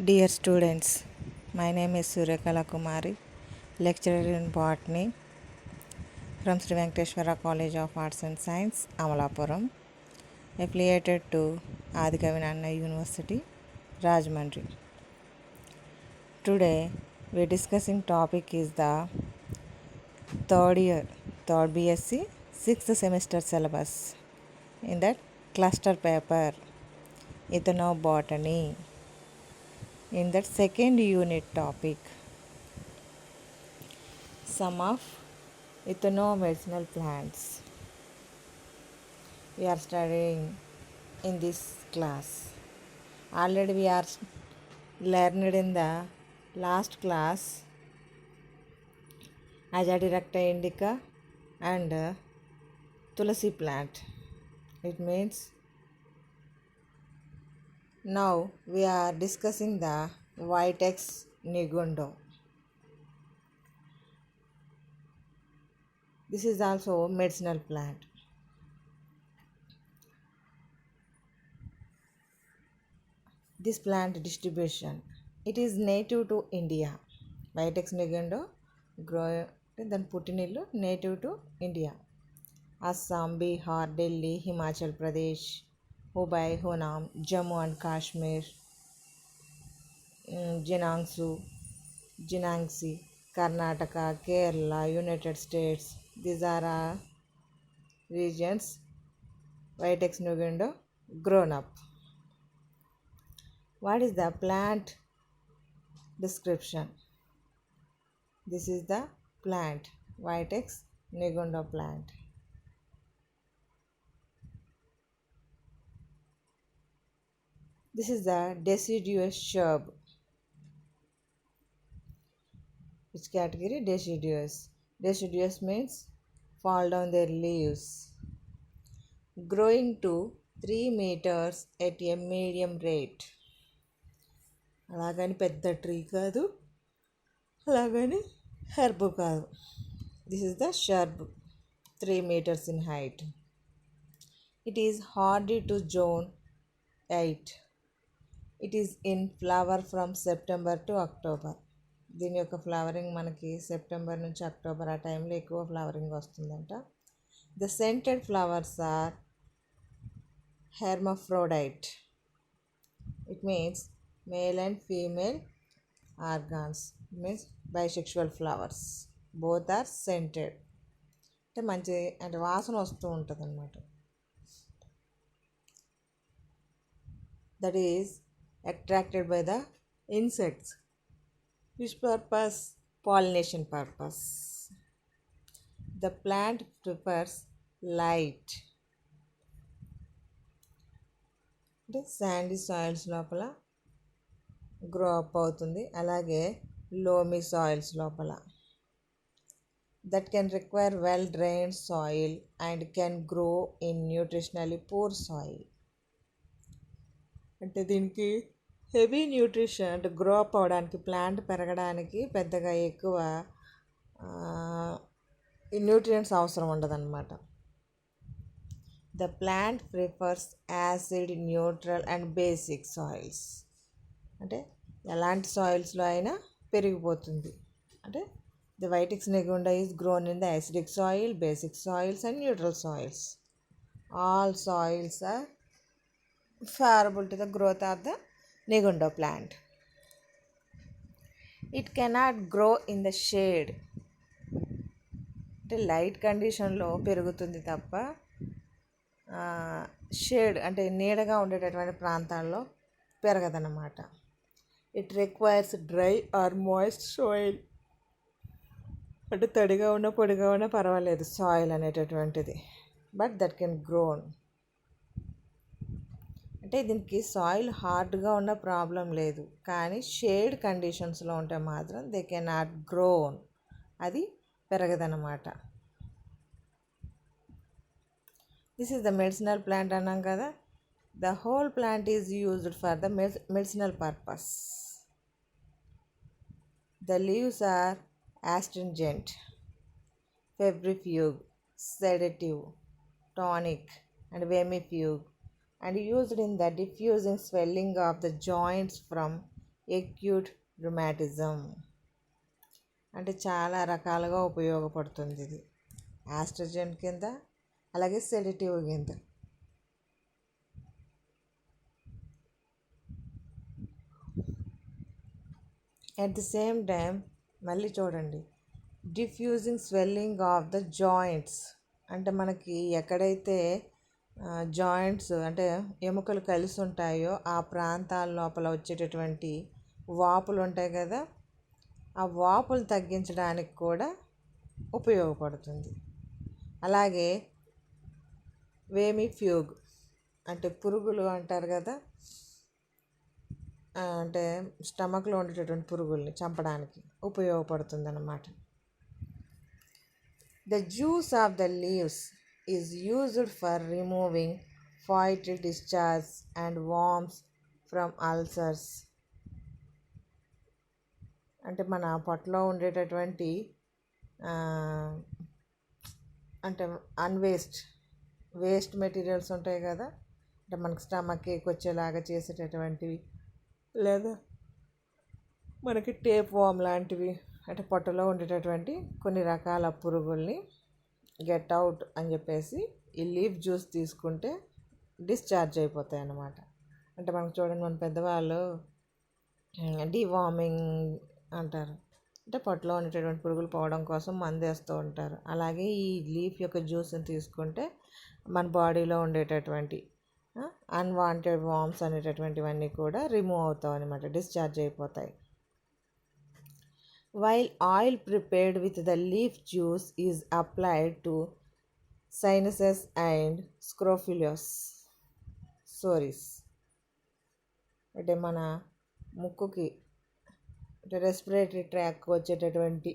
Dear students, my name is Suryakala Kumari, lecturer in botany from Sri Venkateshwara College of Arts and Science, Amalapuram, affiliated to Adikavinanna University, Rajahmundry. Today, we are discussing topic is the third BSc, 6th semester syllabus. In that cluster paper, Ethnobotany. In that second unit topic, some of ethnomedicinal plants we are studying in this class. Already we are learned in the last class Azadirachta indica and Tulasi plant. It means now we are discussing the Vitex nigundo. This is also medicinal plant. This plant distribution, it is native to India. Vitex nigundo grow then putinillu native to India. Assam, Bihar, Delhi, Himachal Pradesh, Hubei, Hunan, Jammu and Kashmir, Jiangsu, Karnataka, Kerala, United States. These are regions Vitex nigundo grown up. What is the plant description? This is the plant, Vitex nigundo plant. This is the deciduous shrub. Which category? Deciduous. Deciduous means fall down their leaves. Growing to 3 meters at a medium rate. అలాగని పెద్ద tree కాదు, అలాగని herb కాదు. This is the shrub, 3 meters in height. It is hardy to June 8. It is in flower from September to October. దీని యొక్క flowering మనకి September నుంచి October ఆ టైంలో ఎక్కువ ఫ్లవరింగ్ వస్తుందంట. The scented flowers are hermaphrodite. It means male and female organs. It means bisexual flowers. Both are scented. అంటే మంచి అంటే వాసన వస్తూ ఉంటుంది అన్నమాట. That is attracted by the insects. Which purpose? Pollination purpose. The plant prefers light. అంటే sandy soils లోపల grow up అవుతుంది, అలాగే లోమీ సాయిల్స్ లోపల. That can require well drained soil and can grow in nutritionally poor soil. అంటే దీనికి heavy nutrition అంటే grow up అవడానికి, plant పెరగడానికి పెద్దగా ఎక్కువ న్యూట్రియంట్స్ అవసరం ఉండదన్నమాట. The plant prefers acid, neutral and basic soils. అంటే ఎలాంటి సాయిల్స్లో అయినా పెరిగిపోతుంది. అంటే the Vitex nigundo is grown in the acidic soil, basic soils and neutral soils. All soils are favorable to the growth of the nigundo plant. It cannot grow in the shade. అంటే light కండిషన్లో పెరుగుతుంది తప్ప shade అంటే నీడగా ఉండేటటువంటి ప్రాంతాల్లో పెరగదన్నమాట. It requires dry or moist soil. అంటే తడిగా ఉన్న పొడిగా ఉన్న పర్వాలేదు సాయిల్ అనేటటువంటిది. But that can grown. అంటే దీనికి సాయిల్ హార్డ్గా ఉన్న ప్రాబ్లం లేదు, కానీ షేడ్ కండిషన్స్లో ఉంటే మాత్రం దే కెన్ నాట్ గ్రోన్, అది పెరగదన్నమాట. This is the medicinal plant అన్నాం కదా. The whole plant is used for the medicinal purpose. The leaves are astringent, febrifuge, sedative, tonic and vermifuge, and used in the diffusing swelling of the joints from acute rheumatism. అంటే చాలా రకాలుగా ఉపయోగపడుతుంది ఇది. ఆస్ట్రజెంట్ కింద, అలాగే sedative కింద. At the same time మళ్ళీ చూడండి, diffusing swelling of the joints. అంటే మనకి ఎక్కడైతే జాయింట్స్ అంటే ఎముకలు కలిసి ఉంటాయో ఆ ప్రాంతాల లోపల వచ్చేటటువంటి వాపులు ఉంటాయి కదా, ఆ వాపులు తగ్గించడానికి కూడా ఉపయోగపడుతుంది. అలాగే వేమిఫ్యూగ్ అంటే పురుగులు అంటారు కదా, అంటే స్టమక్లో ఉండేటటువంటి పురుగుల్ని చంపడానికి ఉపయోగపడుతుంది అన్నమాట. The juice of the leaves is used for removing foetid discharge and worms from ulcers. అంటే మన పొట్టలో ఉండేటటువంటి అంటే వేస్ట్ మెటీరియల్స్ ఉంటాయి కదా, అంటే మనకు స్టమక్ కేక్ వచ్చేలాగా చేసేటటువంటివి, లేదా మనకి టేప్ వామ్ లాంటివి, అంటే పొట్టలో ఉండేటటువంటి కొన్ని రకాల పురుగుల్ని గెట్ అవుట్ అని చెప్పేసి ఈ లీఫ్ జ్యూస్ తీసుకుంటే డిశ్చార్జ్ అయిపోతాయి అన్నమాట. అంటే మనకు చూడండి, మన పెద్దవాళ్ళు డివార్మింగ్ అంటారు, అంటే పొట్టలో ఉండేటటువంటి పురుగులు పోవడం కోసం మందు వేస్తూ ఉంటారు. అలాగే ఈ లీఫ్ యొక్క జ్యూస్ని తీసుకుంటే మన బాడీలో ఉండేటటువంటి అన్వాంటెడ్ వామ్స్ అనేటటువంటివన్నీ కూడా రిమూవ్ అవుతాయి అనమాట, డిశ్చార్జ్ అయిపోతాయి. While oil prepared with the leaf juice is applied to sinuses and scrofulous sores. అంటే మన ముక్కుకి అంటే రెస్పిరేటరీ ట్రాక్ వచ్చేటటువంటి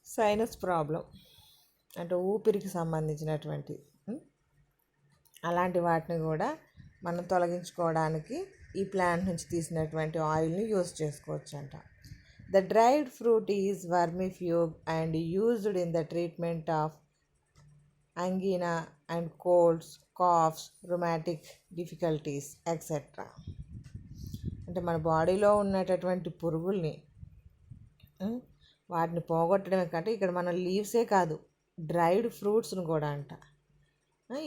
సైనస్ ప్రాబ్లం, అంటే ఊపిరికి సంబంధించినటువంటి అలాంటి వాటిని కూడా మనం తొలగించుకోవడానికి ఈ ప్లాంట్ నుంచి తీసినటువంటి ఆయిల్ని యూజ్ చేసుకోవచ్చు అంట. The dried fruit is vermifuge and used in the treatment of angina and colds, coughs, rheumatic difficulties, etc. అంటే మన బాడీలో ఉన్నటువంటి పురుగుల్ని వాటిని పోగొట్టడమే కంటే ఇక్కడ మన లీవ్సే కాదు, డ్రైడ్ ఫ్రూట్స్ని కూడా అంట.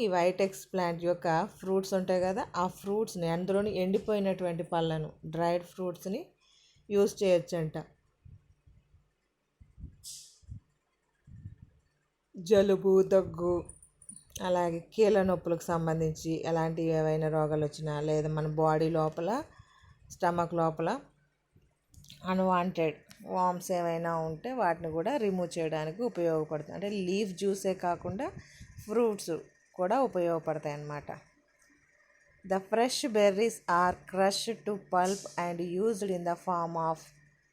ఈ వైటెక్స్ ప్లాంట్ యొక్క ఫ్రూట్స్ ఉంటాయి కదా, ఆ ఫ్రూట్స్ని, అందులోని ఎండిపోయినటువంటి పళ్ళను, డ్రైడ్ ఫ్రూట్స్ని యూజ్ చేయొచ్చంట. జలుబు, దగ్గు, అలాగే కీళ్ళ నొప్పులకు సంబంధించి ఎలాంటి ఏవైనా రోగాలు వచ్చినా, లేదా మన బాడీ లోపల స్టమక్ లోపల అన్వాంటెడ్ వామ్స్ ఏమైనా ఉంటే వాటిని కూడా రిమూవ్ చేయడానికి ఉపయోగపడుతుంది. అంటే లీఫ్ జ్యూసే కాకుండా ఫ్రూట్స్ కూడా ఉపయోగపడతాయి అన్నమాట. The fresh berries are crushed to pulp and used in the form of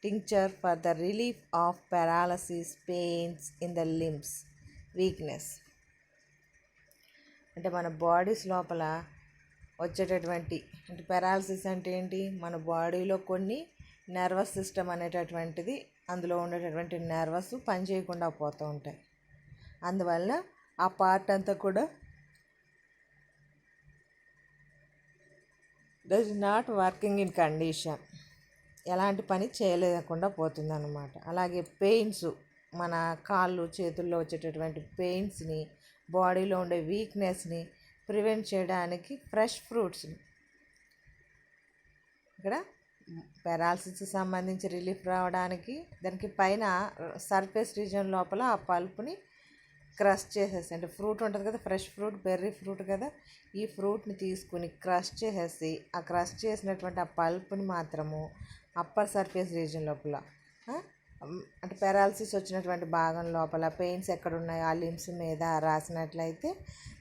tincture for the relief of paralysis, pains in the limbs, weakness. అంటే మన బాడీస్ లోపల వచ్చేటటువంటి, అంటే పారాలసిస్ అంటే ఏంటి, మన బాడీలో కొన్ని నర్వస్ సిస్టమ్ అనేటటువంటిది, అందులో ఉండేటటువంటి నర్వస్ పనిచేయకుండా పోతూ ఉంటాయి. అందువల్ల ఆ పార్ట్ అంతా కూడా does not working in condition, ఎలాంటి పని చేయలేకుండా పోతుంది అన్నమాట. అలాగే పెయిన్స్, మన కాళ్ళు చేతుల్లో వచ్చేటటువంటి పెయిన్స్ని, బాడీలో ఉండే వీక్నెస్ని ప్రివెంట్ చేయడానికి ఫ్రెష్ ఫ్రూట్స్ని, ఇక్కడ పారాలసిస్కి సంబంధించి రిలీఫ్ రావడానికి దానికి పైన సర్ఫేస్ రీజన్ లోపల ఆ పల్ప్ని క్రష్ చేసేసి, అంటే ఫ్రూట్ ఉంటుంది కదా, ఫ్రెష్ ఫ్రూట్, బెర్రీ ఫ్రూట్ కదా, ఈ ఫ్రూట్ని తీసుకుని క్రష్ చేసేసి ఆ క్రష్ చేసినటువంటి ఆ పల్ప్ని మాత్రము అప్పర్ సర్ఫేస్ రీజన్ లోపల, అంటే పారాలసిస్ వచ్చినటువంటి భాగం లోపల పెయిన్స్ ఎక్కడ ఉన్నాయో ఆ లిమ్స్ మీద రాసినట్లయితే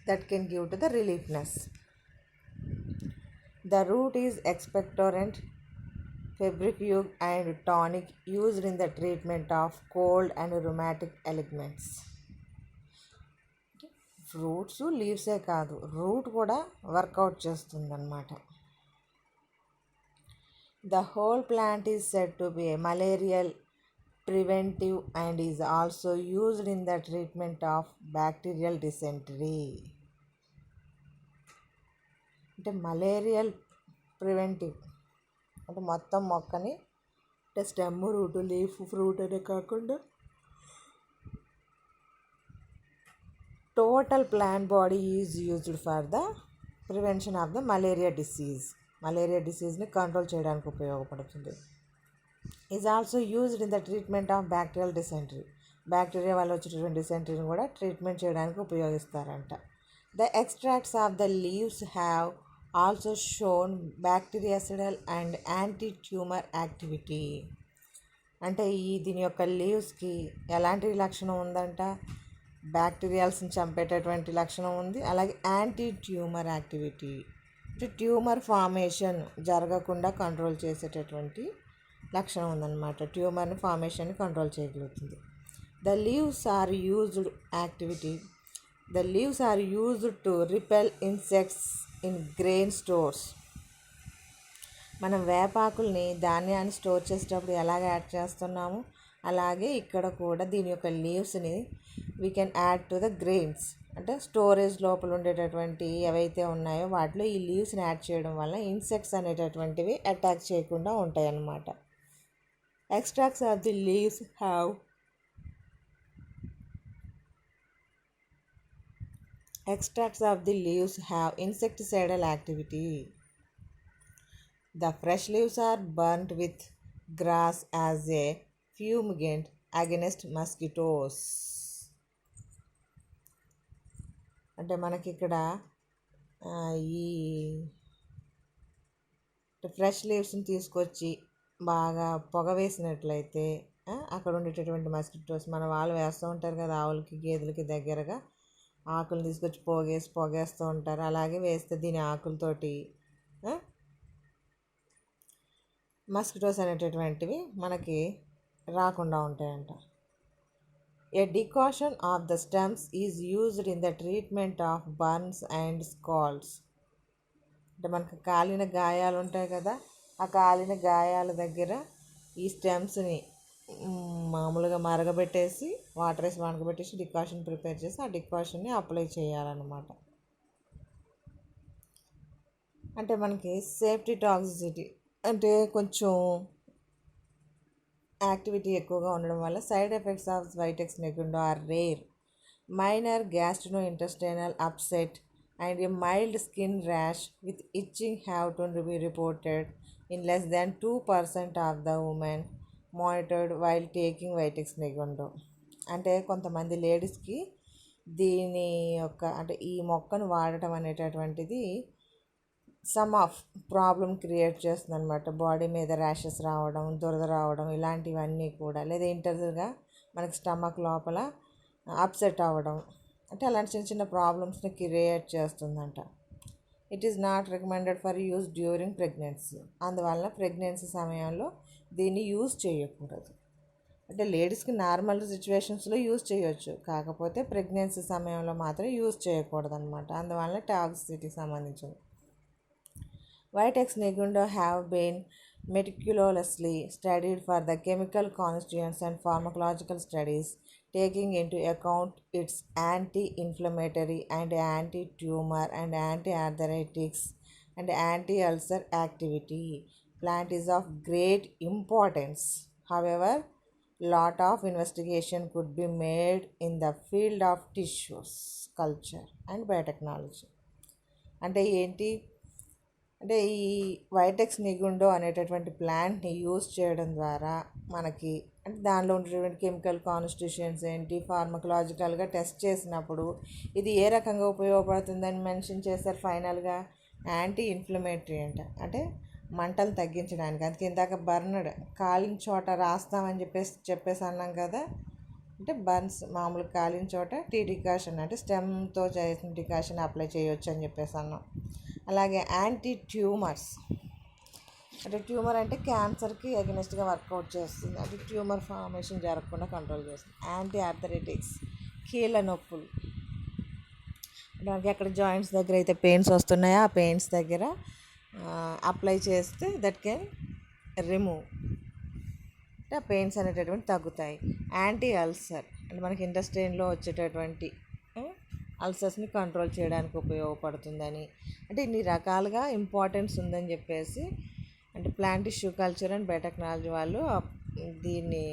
that can give to the reliefness. The root is expectorant, febrifuge and tonic used in the treatment of cold and rheumatic ailments. Fruits, లీవ్సే కాదు, రూట్ కూడా వర్కౌట్ చేస్తుందన్నమాట. The whole plant is said to be malarial preventive and is also used in the treatment of bacterial dysentery. అంటే malarial preventive, అంటే మొత్తం మొక్కని అంటే stem, route, leaf, fruit అనే కాకుండా total plant body is used for the prevention of the malaria డిసీజ్ని control చేయడానికి ఉపయోగపడుతుంది. Is also used in the treatment of bacterial dysentery, bacteria వల్ల వచ్చేటటువంటి డిసెంట్రీని కూడా ట్రీట్మెంట్ చేయడానికి ఉపయోగిస్తారంట. The extracts of the leaves have also shown bactericidal and anti tumour activity. అంటే దీని యొక్క లీవ్స్కి ఎలాంటి లక్షణం ఉందంట, బ్యాక్టీరియాల్స్ని చంపేటటువంటి లక్షణం ఉంది, అలాగే యాంటీ ట్యూమర్ యాక్టివిటీ, అంటే ట్యూమర్ ఫార్మేషన్ జరగకుండా కంట్రోల్ చేసేటటువంటి లక్షణం ఉందన్నమాట. ట్యూమర్ని ఫార్మేషన్ని కంట్రోల్ చేయగలుగుతుంది. The leaves are used to repel insects in grain stores. మనం వేపాకుల్ని ధాన్యాన్ని స్టోర్ చేసేటప్పుడు ఎలాగ యాడ్ చేస్తున్నాము, అలాగే ఇక్కడ కూడా దీని యొక్క లీవ్స్ని we can add to the grains, అంటే స్టోరేజ్ లోపల ఉండేటటువంటి ఏవైతే ఉన్నాయో వాటిలో ఈ లీవ్స్ని యాడ్ చేయడం వల్ల ఇన్సెక్ట్స్ అనేటటువంటివి అటాక్ చేయకుండా ఉంటాయి అన్నమాట. Extracts of the leaves have insecticidal activity. The fresh leaves are burnt with grass as a fumigant against mosquitoes. అంటే మనకి ఇక్కడ ఈ ఫ్రెష్ లీవ్స్ని తీసుకొచ్చి బాగా పొగ వేసినట్లయితే అక్కడ ఉండేటటువంటి మస్కిటోస్, మన వాళ్ళు వేస్తూ ఉంటారు కదా ఆవులకి గేదెలకి దగ్గరగా ఆకులు తీసుకొచ్చి పొగేస్తూ ఉంటారు, అలాగే వేస్తే దీని ఆకులతోటి మస్కిటోస్ అనేటటువంటివి మనకి రాకుండా ఉంటాయంట. A decoction of the stems is used in the treatment of burns and scalds. అంటే మనకు కాలిన గాయాలు ఉంటాయి కదా, ఆ కాలిన గాయాల దగ్గర ఈ స్టెమ్స్ని మామూలుగా మరగబెట్టేసి వాటర్ వేసి మరగబెట్టేసి డికాషన్ ప్రిపేర్ చేసి ఆ డికాషన్ని అప్లై చేయాలన్నమాట. అంటే మనకి సేఫ్టీ టాక్సిసిటీ అంటే కొంచెం యాక్టివిటీ ఎక్కువగా ఉండడం వల్ల side effects of Vitex negundo are rare. Minor gastrointestinal upset and a mild skin rash with itching have to be reported in less than 2% of the women monitored while taking Vitex Negundo. అంటే కొంతమంది లేడీస్కి దీని యొక్క అంటే ఈ మొక్కను వాడటం అనేటటువంటిది సమ్ ఆఫ్ ప్రాబ్లం క్రియేట్ చేస్తుంది అనమాట. బాడీ మీద ర్యాషెస్ రావడం, దురద రావడం ఇలాంటివన్నీ కూడా, లేదా ఇంటర్గా మనకి స్టమక్ లోపల అప్సెట్ అవ్వడం, అంటే అలాంటి చిన్న చిన్న ప్రాబ్లమ్స్ని క్రియేట్ చేస్తుందంట. It is not recommended for use during pregnancy. అందువల్ల ప్రెగ్నెన్సీ సమయంలో దీన్ని యూజ్ చేయకూడదు. అంటే లేడీస్కి నార్మల్ సిచ్యువేషన్స్లో యూజ్ చేయొచ్చు, కాకపోతే ప్రెగ్నెన్సీ సమయంలో మాత్రం యూజ్ చేయకూడదు అనమాట. అందువల్ల టాక్సిసిటీకి సంబంధించింది. Vitex negundo have been meticulously studied for the chemical constituents and pharmacological studies, taking into account its anti-inflammatory and anti-tumor and anti-arthritis and anti-ulcer activity. Plant is of great importance. However, lot of investigation could be made in the field of tissues culture and biotechnology. అంటే ఏంటి అంటే ఈ వైటెక్స్ నిగుండో అనేటటువంటి ప్లాంట్ని use చేయడం ద్వారా మనకి అంటే దానిలో ఉండేటువంటి కెమికల్ కాన్స్టిట్యూషన్స్ ఏంటి, ఫార్మకలాజికల్గా టెస్ట్ చేసినప్పుడు ఇది ఏ రకంగా ఉపయోగపడుతుందని మెన్షన్ చేస్తారు. ఫైనల్గా యాంటీ ఇన్ఫ్లమేటరీ అంట, అంటే మంటలు తగ్గించడానికి. అందుకే ఇందాక బర్నడ్ కాలిన చోట రాస్తామని చెప్పేసి అన్నాం కదా, అంటే బర్న్స్ మామూలు కాలిన చోట టీ డికాషన్ అంటే స్టెమ్తో చేసిన డికాషన్ అప్లై చేయొచ్చు అని చెప్పేసి అన్నాం. అలాగే యాంటీ ట్యూమర్స్ అంటే ట్యూమర్ అంటే క్యాన్సర్కి అగెనిస్ట్గా వర్కౌట్ చేస్తుంది, అంటే ట్యూమర్ ఫార్మేషన్ జరగకుండా కంట్రోల్ చేస్తుంది. యాంటీ ఆర్థరైటిక్స్ కీళ్ళ నొప్పులు అంటే మనకి ఎక్కడ జాయింట్స్ దగ్గర అయితే పెయిన్స్ వస్తున్నాయో ఆ పెయిన్స్ దగ్గర అప్లై చేస్తే దట్ కెన్ రిమూవ్, అంటే ఆ పెయిన్స్ అనేటటువంటి తగ్గుతాయి. యాంటీ అల్సర్ అంటే మనకి ఇంటెస్టైన్లో వచ్చేటటువంటి అల్సర్స్ని కంట్రోల్ చేయడానికి ఉపయోగపడుతుందని, అంటే ఇన్ని రకాలుగా ఇంపార్టెన్స్ ఉందని చెప్పేసి అంటే plant tissue culture and biotechnology వాళ్ళు దీన్ని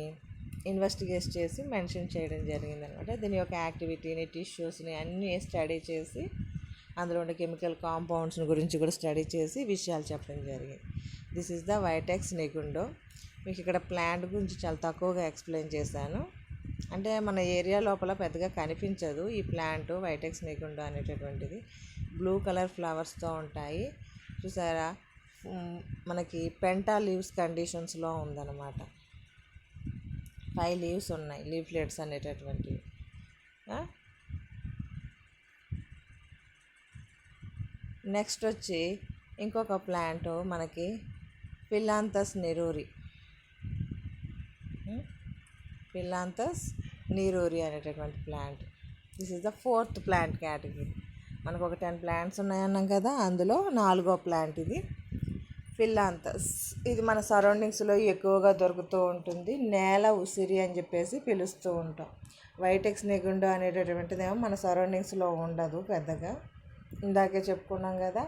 ఇన్వెస్టిగేట్ చేసి మెన్షన్ చేయడం జరిగిందనమాట. దీని యొక్క యాక్టివిటీని, టిష్యూస్ని అన్నీ స్టడీ చేసి అందులో ఉండే కెమికల్ కాంపౌండ్స్ని గురించి కూడా స్టడీ చేసి విషయాలు చెప్పడం జరిగింది. This is the Vitex negundo. మీకు ఇక్కడ ప్లాంట్ గురించి చాలా తక్కువగా ఎక్స్ప్లెయిన్ చేశాను. అంటే మన ఏరియా లోపల పెద్దగా కనిపించదు ఈ ప్లాంట్ వైటెక్స్ నిగుండో అనేటటువంటిది. బ్లూ కలర్ ఫ్లవర్స్తో ఉంటాయి. చూసారా, మనకి పెంటా లీవ్స్ కండిషన్స్లో ఉందన్నమాట. 5 లీవ్స్ ఉన్నాయి, లీఫ్లెట్స్ అనేటటువంటివి. నెక్స్ట్ వచ్చి ఇంకొక ప్లాంట్ మనకి ఫిలాంథస్ నెరూరి. ఫిలాంథస్ నెరూరి అనేటటువంటి plant. This is the 4th plant category. మనకు ఒక 10 ప్లాంట్స్ ఉన్నాయన్నాం కదా, అందులో 4వ ప్లాంట్ ఇది ఫిలాంథస్. ఇది మన సరౌండింగ్స్లో ఎక్కువగా దొరుకుతూ ఉంటుంది. నేల ఉసిరి అని చెప్పేసి పిలుస్తూ ఉంటాం. వైటెక్స్ నిగుండో అనేటటువంటిదేమో మన సరౌండింగ్స్లో ఉండదు పెద్దగా. ఇందాకే చెప్పుకున్నాం కదా,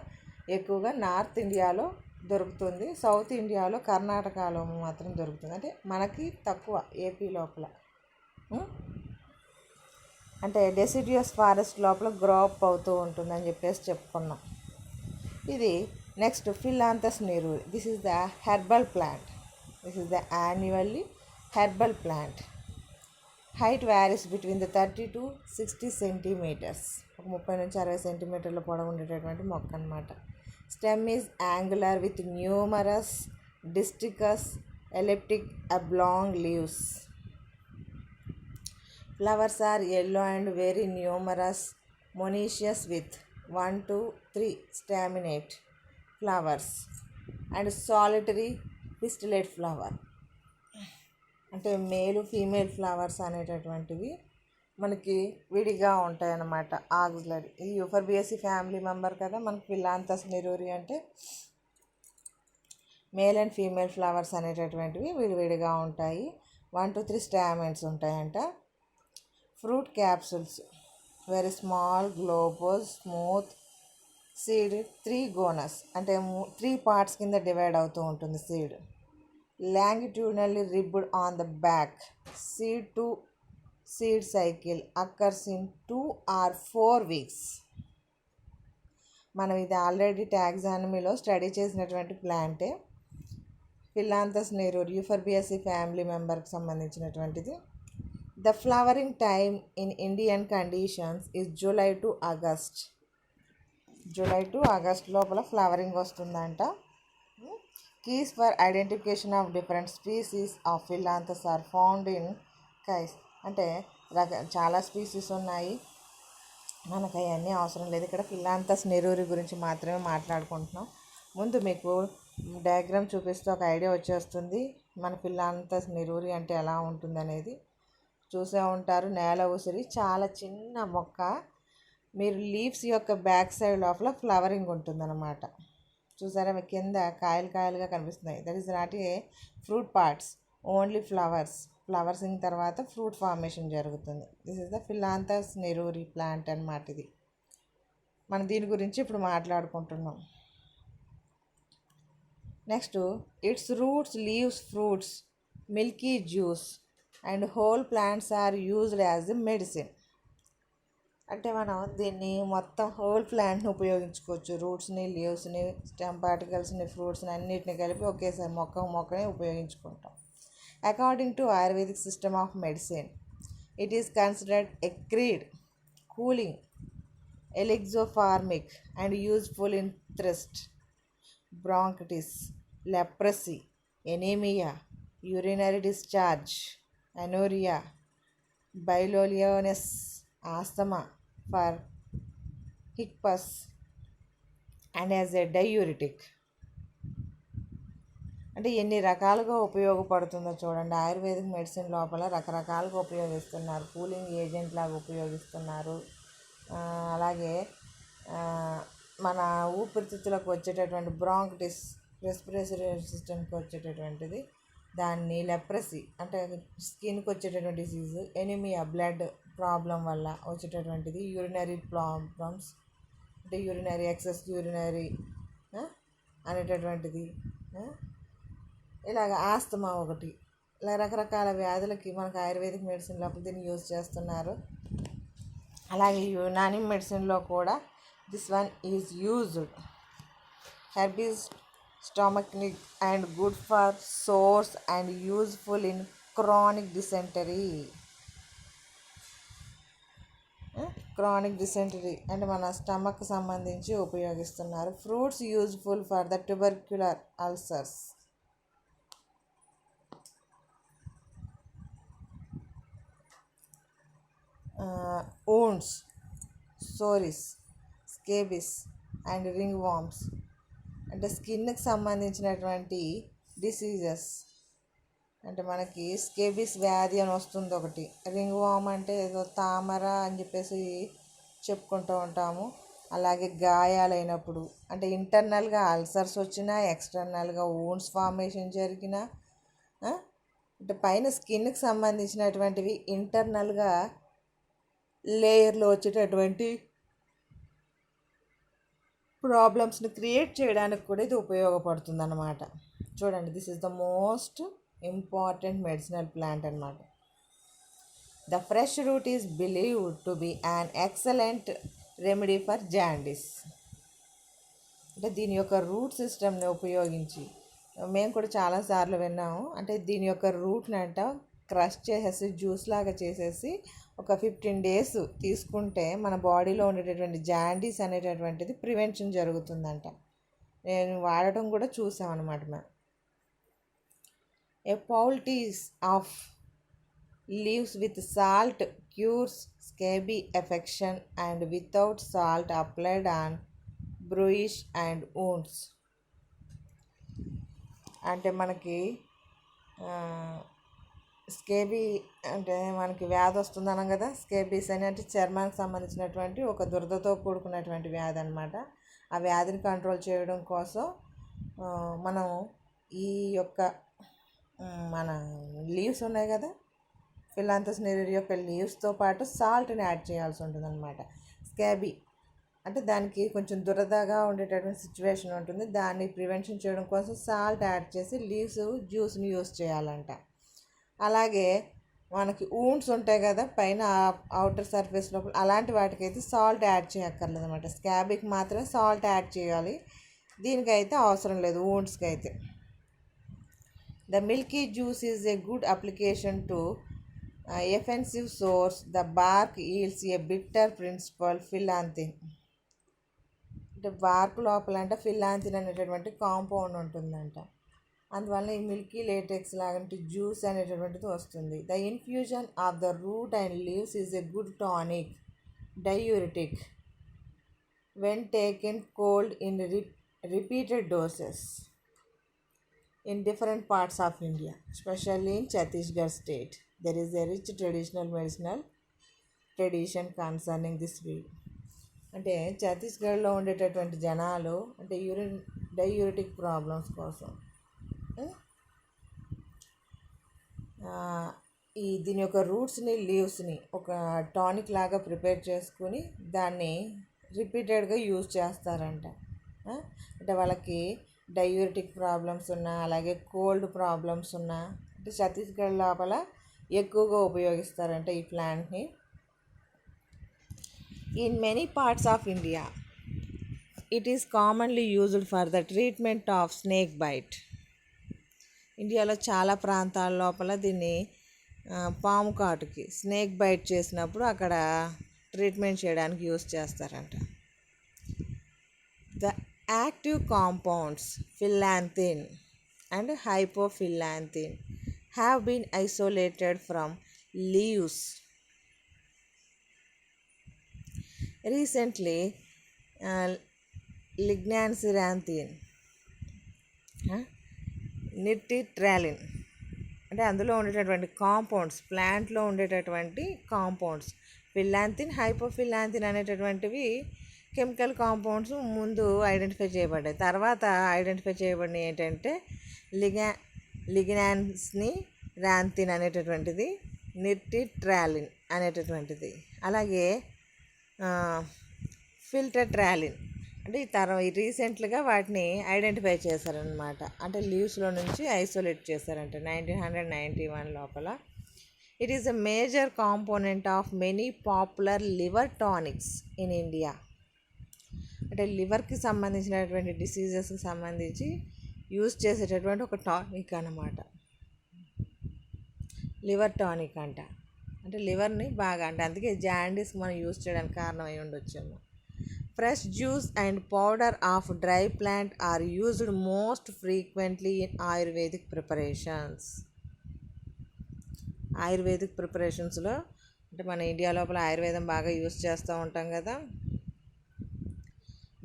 ఎక్కువగా నార్త్ ఇండియాలో దొరుకుతుంది, సౌత్ ఇండియాలో కర్ణాటకలో మాత్రం దొరుకుతుంది. అంటే మనకి తక్కువ ఏపీ లోపల. అంటే డెసిడియస్ ఫారెస్ట్ లోపల గ్రో అప్ అవుతూ ఉంటుందని చెప్పేసి చెప్పుకున్నాం. ఇది next Phyllanthus niruri. This is the herbal plant. This is the annually herbal plant. Height varies between the 30 to 60 centimetres. ఒక 30 నుంచి 60 సెంటీమీటర్ల పొడవు ఉండేటటువంటి మొక్క అనమాట. Stem is angular with numerous distichous elliptic oblong leaves. Flowers are yellow and very numerous, monoecious with 1 to 3 staminate flowers and solitary pistillate flower. అంటే మేలు female flowers అనేటటువంటివి మనకి విడిగా ఉంటాయన్నమాట. ఆక్సిలరీ. ఈ యూఫర్బియేసి ఫ్యామిలీ మెంబర్ కదా మనకి ఫిలాంథస్ నెరూరి. అంటే మేల్ అండ్ ఫీమేల్ ఫ్లవర్స్ అనేటటువంటివి విడివిడిగా ఉంటాయి. 1 to 3 స్టామెంట్స్ ఉంటాయంట. Fruit capsules very small, globose, smooth seed, 3 gonous. అంటే 3 పార్ట్స్ కింద డివైడ్ అవుతూ ఉంటుంది seed. Longitudinally ribbed on the back. Seed to seed cycle occurs in 2 or 4 weeks. మనం ఇది ఆల్రెడీ టాక్సానమీలో స్టడీ చేసినటువంటి ప్లాంటే. ఫిలాంథస్ నెరూరి యూఫర్బియేసి ఫ్యామిలీ మెంబర్కి సంబంధించినటువంటిది. The flowering time in Indian conditions is July to August. July to August లోపల flowering వస్తుందంట. Keys for identification of different species of Phyllanthus are found in keys. అంటే చాలా species ఉన్నాయి, మనకు అవన్నీ అవసరం లేదు. ఇక్కడ ఫిలాంథస్ నెరూరి గురించి మాత్రమే మాట్లాడుకుంటున్నాం. ముందు మీకు డయాగ్రామ్ చూపిస్తూ ఒక ఐడియా వచ్చేస్తుంది మన ఫిలాంథస్ నెరూరి అంటే ఎలా ఉంటుందనేది. చూసే ఉంటారు. నేల ఉసిరి చాలా చిన్న మొక్క. మీరు లీవ్స్ యొక్క బ్యాక్ సైడ్ లోపల ఫ్లవరింగ్ ఉంటుందన్నమాట. చూసారా, మీకు కింద కాయలు కాయలుగా కనిపిస్తున్నాయి. That is not a fruit parts, only flowers. Flowering తర్వాత ఫ్రూట్ ఫార్మేషన్ జరుగుతుంది. This is the Phyllanthus niruri plant అన్నమాట. ఇది మనం దీని గురించి ఇప్పుడు మాట్లాడుకుంటున్నాం. Next, its roots, leaves, fruits, milky juice and whole plants are used as a medicine. అంటే మనం దీన్ని మొత్తం హోల్ ప్లాంట్ని ఉపయోగించుకోవచ్చు. రూట్స్ని, లీవ్స్ని, స్టెమ్ పార్టికల్స్ని, ఫ్రూట్స్ని అన్నిటిని కలిపి ఒకేసారి మొక్కని ఉపయోగించుకుంటాం. According to Ayurvedic system of medicine, it is considered acrid, cooling, alexipharmic and useful in thirst, bronchitis, leprosy, anaemia, urinary discharge, anuria, biliousness, asthma, for hiccups and as a diuretic. అంటే ఎన్ని రకాలుగా ఉపయోగపడుతుందో చూడండి. ఆయుర్వేదిక్ మెడిసిన్ లోపల రకరకాలుగా ఉపయోగిస్తున్నారు. Cooling agent లాగా ఉపయోగిస్తున్నారు. అలాగే మన ఊపిరితిత్తులకు వచ్చేటటువంటి బ్రాంకటిస్, రెస్పిరేటరీ సిస్టమ్కి వచ్చేటటువంటిది దాన్ని, లెప్రసీ అంటే స్కిన్కి వచ్చేటటువంటి డిసీజు, ఎనిమియా బ్లడ్ ప్రాబ్లం వల్ల వచ్చేటటువంటిది యూరినరీ ప్రాబ్లమ్స్, అంటే యూరినరీ ఎక్సెస్ యూరినరీ అనేటటువంటిది. ఇలాగ ఆస్తమా ఒకటి, ఇలా రకరకాల వ్యాధులకి మనకు ఆయుర్వేదిక్ మెడిసిన్ లోపల దీన్ని యూజ్ చేస్తున్నారు. అలాగే యునాని మెడిసిన్లో కూడా this one is used. Herb is stomachic and good for sores and useful in chronic dysentery. Chronic dysentery అంటే మన స్టమక్ సంబంధించి ఉపయోగిస్తున్నారు. Fruits useful for the tubercular ulcers. wounds, sores, scabies and ringworms అంటే స్కిన్కి సంబంధించినటువంటి diseases. అంటే మనకి scabies వ్యాధి అని వస్తుంది ఒకటి, రింగ్ వామ్ అంటే ఏదో తామర అని చెప్పేసి చెప్పుకుంటూ ఉంటాము. అలాగే గాయాలైనప్పుడు అంటే ఇంటర్నల్గా అల్సర్స్ వచ్చినా, ఎక్స్టర్నల్గా వూండ్స్ ఫార్మేషన్ జరిగినా, అంటే పైన స్కిన్కి సంబంధించినటువంటివి ఇంటర్నల్గా లేయర్లో వచ్చేటటువంటి ప్రాబ్లమ్స్ని క్రియేట్ చేయడానికి కూడా ఇది ఉపయోగపడుతుంది అన్నమాట. చూడండి, this is the most important medicinal plant అన్నమాట. The fresh root is believed to be an excellent remedy for jaundice. అంటే దీని యొక్క రూట్ సిస్టమ్ని ఉపయోగించి మేము కూడా చాలాసార్లు విన్నాము. అంటే దీని యొక్క రూట్ని అంట క్రష్ చేసేసి జ్యూస్ లాగా చేసేసి ఒక 15 days తీసుకుంటే మన బాడీలో ఉండేటటువంటి జాండీస్ అనేటటువంటిది ప్రివెన్షన్ జరుగుతుందంట. నేను వాడటం కూడా చూసామన్నమాట మేము. A poultice of leaves with salt cures scabby affection and without salt applied on bruises and wounds. అంటే మనకి స్కేబీ అంటే మనకి వ్యాధి వస్తుందన్నాం కదా. స్కేబీస్ అని అంటే చర్మానికి సంబంధించినటువంటి ఒక దురదతో కూడుకున్నటువంటి వ్యాధి అనమాట. ఆ వ్యాధిని కంట్రోల్ చేయడం కోసం మనం ఈ యొక్క మన లీవ్స్ ఉన్నాయి కదా, ఫిలాంథస్ నెరేరి యొక్క లీవ్స్తో పాటు సాల్ట్ని యాడ్ చేయాల్సి ఉంటుంది అనమాట. స్కాబీ అంటే దానికి కొంచెం దురదగా ఉండేటటువంటి సిచ్యువేషన్ ఉంటుంది. దాన్ని ప్రివెన్షన్ చేయడం కోసం సాల్ట్ యాడ్ చేసి లీవ్స్ జ్యూస్ని యూస్ చేయాలంట. అలాగే మనకి ఊండ్స్ ఉంటాయి కదా పైన అవుటర్ సర్ఫేస్ లోపల, అలాంటి వాటికైతే సాల్ట్ యాడ్ చేయక్కర్లేదు అనమాట. స్కాబీకి మాత్రమే సాల్ట్ యాడ్ చేయాలి, దీనికైతే అవసరం లేదు ఊండ్స్కి అయితే. The milky juice is a good application to offensive sores. The bark yields a bitter principle phyllanthin. అంటే బార్క్ లోపల అంటే ఫిలాంథిన్ అనేటటువంటి కాంపౌండ్ ఉంటుందంట. అందువల్ల ఈ మిల్కీ లేటెక్స్ లాంటి జ్యూస్ అనేటటువంటిది వస్తుంది. The infusion of the route and leaves is a good tonic diuretic when taken cold in repeated doses in different parts of India, especially in Chhattisgarh state. There is a rich traditional medicinal tradition concerning this weed. అంటే ఛత్తీస్గఢ్లో ఉండేటటువంటి జనాలు అంటే diuretic problems కోసం దీని యొక్క రూట్స్ని లీవ్స్ని ఒక tonic లాగా ప్రిపేర్ చేసుకుని దాన్ని రిపీటెడ్గా యూజ్ చేస్తారంట. అంటే వాళ్ళకి డయూరిటిక్ ప్రాబ్లమ్స్ ఉన్నా, అలాగే కోల్డ్ ప్రాబ్లమ్స్ ఉన్నా, అంటే ఛత్తీస్గఢ్ లోపల ఎక్కువగా ఉపయోగిస్తారంట ఈ ప్లాంట్ని. In many parts of India it is commonly used for the treatment of snake bite. ఇండియాలో చాలా ప్రాంతాల లోపల దీన్ని పాము కాటుకి స్నేక్ బైట్ చేసినప్పుడు అక్కడ ట్రీట్మెంట్ చేయడానికి యూజ్ చేస్తారంట. The active compounds phyllanthine and hypophyllanthine have been isolated from leaves. Recently, lignancirantine, nititralin అంటే అందులో ఉండేటటువంటి కాంపౌండ్స్, ప్లాంట్లో ఉండేటటువంటి కాంపౌండ్స్ ఫిల్లాంథిన్, హైపోఫిల్లాంథిన్ అనేటటువంటివి కెమికల్ కాంపౌండ్స్ ముందు ఐడెంటిఫై చేయబడ్డాయి. తర్వాత ఐడెంటిఫై చేయబడినవి ఏంటంటే లిగ్నాన్స్ని ర్యాంథిన్ అనేటటువంటిది నిర్టిట్రాలిన్ అనేటటువంటిది. అలాగే ఫిల్టర్ట్రాలిన్ అంటే ఈ రీసెంట్గా వాటిని ఐడెంటిఫై చేశారనమాట. అంటే లీవ్స్లో నుంచి ఐసోలేట్ చేశారంట 1991 లోపల. It is a major component of many popular liver tonics in India. అంటే లివర్కి సంబంధించినటువంటి డిసీజెస్కి సంబంధించి యూజ్ చేసేటటువంటి ఒక టానిక్ అన్నమాట. లివర్ టానిక్ అంటే లివర్ని బాగా అంటే అందుకే జాండీస్ మనం యూజ్ చేయడానికి కారణం అయి ఉండొచ్చేమో. Fresh juice and powder of dry plant are used most frequently in Ayurvedic preparations. Ayurvedic ప్రిపరేషన్స్లో అంటే మన ఇండియా లోపల ఆయుర్వేదం బాగా యూజ్ చేస్తూ ఉంటాం కదా.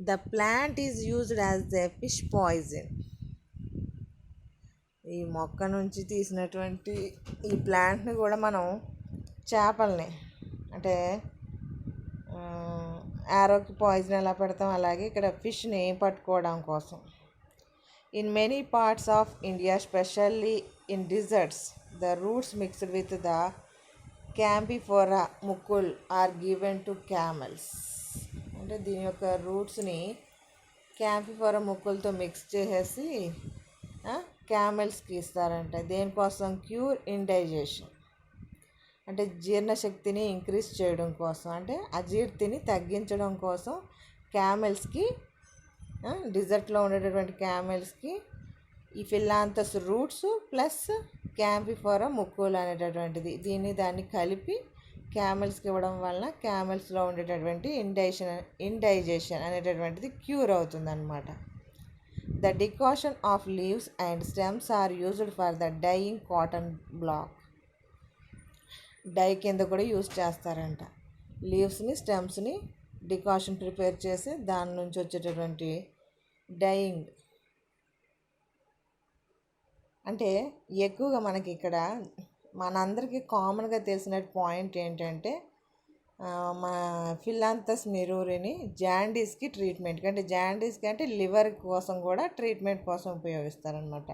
The plant is used as the fish poison. ఈ మొక్క నుంచి తీసినటువంటి ఈ ప్లాంట్ని కూడా మనం చేపల్ని అంటే యారోకి పాయిజన్ ఎలా పెడతాం అలాగే ఇక్కడ ఫిష్ని పట్టుకోవడం కోసం. In many parts of India specially in deserts the roots mixed with the Commiphora mukul are given to camels. అంటే దీని యొక్క రూట్స్ని క్యాంబిఫోరా ముక్కులతో మిక్స్ చేసేసి క్యామెల్స్కి ఇస్తారంట. దేనికోసం? క్యూర్ ఇండైజెషన్ అంటే జీర్ణశక్తిని ఇంక్రీజ్ చేయడం కోసం, అంటే అజీర్తిని తగ్గించడం కోసం క్యామెల్స్కి డిజర్ట్లో ఉండేటటువంటి క్యామెల్స్కి ఈ ఫిలాంథస్ రూట్స్ ప్లస్ క్యాంబిఫోరా ముక్కులు అనేటటువంటిది దాన్ని కలిపి క్యామెల్స్కి ఇవ్వడం వలన క్యామెల్స్లో ఉండేటటువంటి ఇండైజెషన్ అనేటటువంటిది క్యూర్ అవుతుందన్నమాట. The decoction of leaves and stems are used for the dyeing cotton black. Dye కింద కూడా యూజ్ చేస్తారంట. లీవ్స్ని స్టెమ్స్ని డికాషన్ ప్రిపేర్ చేసి దాని నుంచి వచ్చేటటువంటి డైయింగ్ అంటే ఎక్కువగా మనకి ఇక్కడ మనందరికీ కామన్గా తెలిసిన పాయింట్ ఏంటంటే మా ఫిలాంథస్ నిరూరిని జాండీస్కి ట్రీట్మెంట్కి అంటే జాండీస్కి అంటే లివర్ కోసం కూడా ట్రీట్మెంట్ కోసం ఉపయోగిస్తారనమాట.